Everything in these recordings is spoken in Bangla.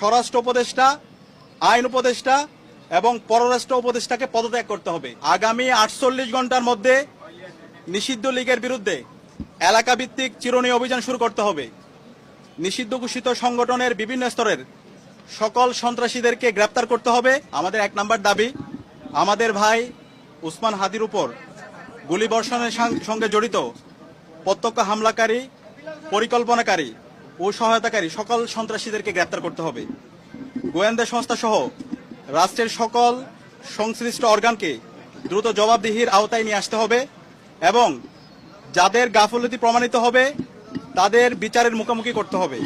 স্বরাষ্ট্র উপদেষ্টা, আইন উপদেষ্টা এবং পররাষ্ট্র উপদেষ্টাকে পদত্যাগ করতে হবে। আগামী 48 ঘন্টার মধ্যে নিষিদ্ধ লীগের বিরুদ্ধে এলাকা ভিত্তিক চিরুনি অভিযান শুরু করতে হবে। নিষিদ্ধ ঘোষিত সংগঠনের বিভিন্ন স্তরের সকল সন্ত্রাসীদেরকে গ্রেপ্তার করতে হবে। আমাদের 1 নম্বর দাবি, আমাদের ভাই উসমান হাদির উপর গুলিবর্ষণের সঙ্গে জড়িত প্রত্যক্ষ হামলাকারী, পরিকল্পনাকারী ও সহায়তাকারী সকল সন্ত্রাসীদেরকে গ্রেপ্তার করতে হবে। গোয়েন্দা সংস্থা সহ রাষ্ট্রের সকল সংশ্লিষ্ট অর্গানকে দ্রুত জবাবদিহির আওতায় নিয়ে আসতে হবে এবং যাদের গাফলতি প্রমাণিত হবে তাদের বিচারের মুখোমুখি করতে হবে।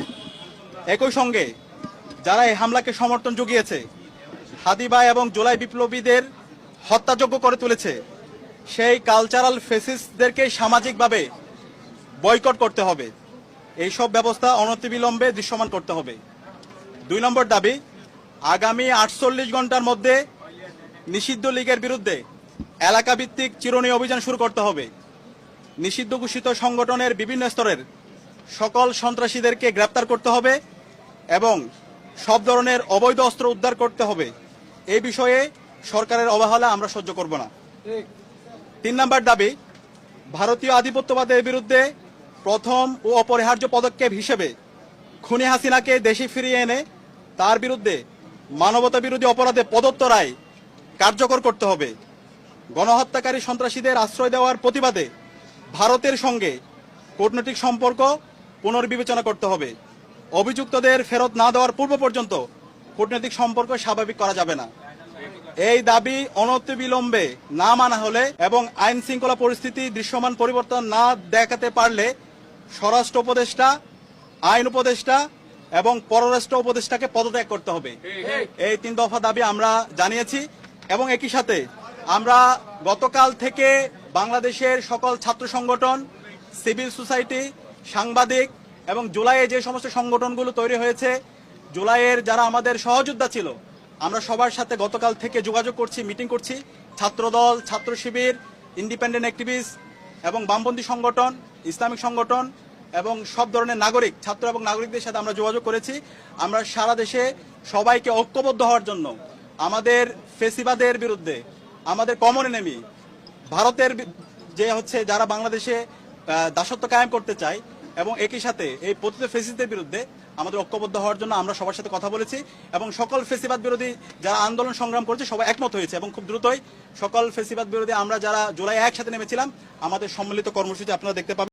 একই সঙ্গে যারা এই হামলাকে সমর্থন জুগিয়েছে, হাদি ভাই এবং জুলাই বিপ্লবীদের হত্যাযোগ্য করে তুলেছে, সেই কালচারাল ফেসিস্টদেরকে সামাজিকভাবে বয়কট করতে হবে। এইসব ব্যবস্থা অনতিবিলম্বে দৃশ্যমান করতে হবে। 2 নম্বর দাবি, আগামী 48 ঘন্টার মধ্যে নিষিদ্ধ লীগের বিরুদ্ধে এলাকা ভিত্তিক চিরুনি অভিযান শুরু করতে হবে। নিষিদ্ধ ঘোষিত সংগঠনের বিভিন্ন স্তরের সকল সন্ত্রাসীদেরকে গ্রেপ্তার করতে হবে এবং সব ধরনের অবৈধ অস্ত্র উদ্ধার করতে হবে। এই বিষয়ে সরকারের অবহেলা আমরা সহ্য করব না। 3 নম্বর দাবি, ভারতীয় আধিপত্যবাদের বিরুদ্ধে প্রথম ও অপরিহার্য পদক্ষেপ হিসেবে খুনি হাসিনাকে দেশে ফিরিয়ে এনে তার বিরুদ্ধে মানবতা বিরোধী অপরাধে প্রদত্ত রায় কার্যকর করতে হবে। গণহত্যাকারী সন্ত্রাসীদের আশ্রয় দেওয়ার প্রতিবাদে ভারতের সঙ্গে কূটনৈতিক সম্পর্ক পুনর্বিবেচনা করতে হবে। অভিযুক্তদের ফেরত না দেওয়ার পূর্ব পর্যন্ত কূটনৈতিক সম্পর্ক স্বাভাবিক করা যাবে না। এই দাবি অনতিবিলম্বে না মানা হলে এবং আইন শৃঙ্খলা পরিস্থিতি দৃশ্যমান পরিবর্তন না দেখাতে পারলে স্বরাষ্ট্র উপদেষ্টা, আইন উপদেষ্টা এবং পররাষ্ট্র উপদেষ্টাকে পদত্যাগ করতে হবে। এই 3 দফা দাবি আমরা জানিয়েছি এবং একই সাথে আমরা গতকাল থেকে বাংলাদেশের সকল ছাত্র সংগঠন, সিভিল সোসাইটি, সাংবাদিক এবং জুলাইয়ে যে সমস্ত সংগঠনগুলো তৈরি হয়েছে, জুলাইয়ের যারা আমাদের সহযোদ্ধা ছিল, আমরা সবার সাথে গতকাল থেকে যোগাযোগ করছি, মিটিং করছি। ছাত্রদল, ছাত্র শিবির, ইন্ডিপেন্ডেন্ট অ্যাক্টিভিস্ট এবং বামপন্থী সংগঠন, ইসলামিক সংগঠন এবং সব ধরনের নাগরিক, ছাত্র এবং নাগরিকদের সাথে আমরা যোগাযোগ করেছি। আমরা সারা দেশে সবাইকে ঐক্যবদ্ধ হওয়ার জন্য আমাদের ফেসিবাদের বিরুদ্ধে, আমাদের কমন এনিমি ভারতের যে হচ্ছে যারা বাংলাদেশে দাসত্ব কায়েম করতে চায় এবং একই সাথে এই পতিত ফেসিস্টদের বিরুদ্ধে আমাদের ঐক্যবদ্ধ হওয়ার জন্য আমরা সবার সাথে কথা বলেছি এবং সকল ফেসিবাদ বিরোধী যারা আন্দোলন সংগ্রাম করেছে সবাই একমত হয়েছে এবং খুব দ্রুতই সকল ফেসিবাদ বিরোধী আমরা যারা জুলাই একসাথে নেমেছিলাম আমাদের সম্মিলিত কর্মসূচি আপনারা দেখতে পাবেন।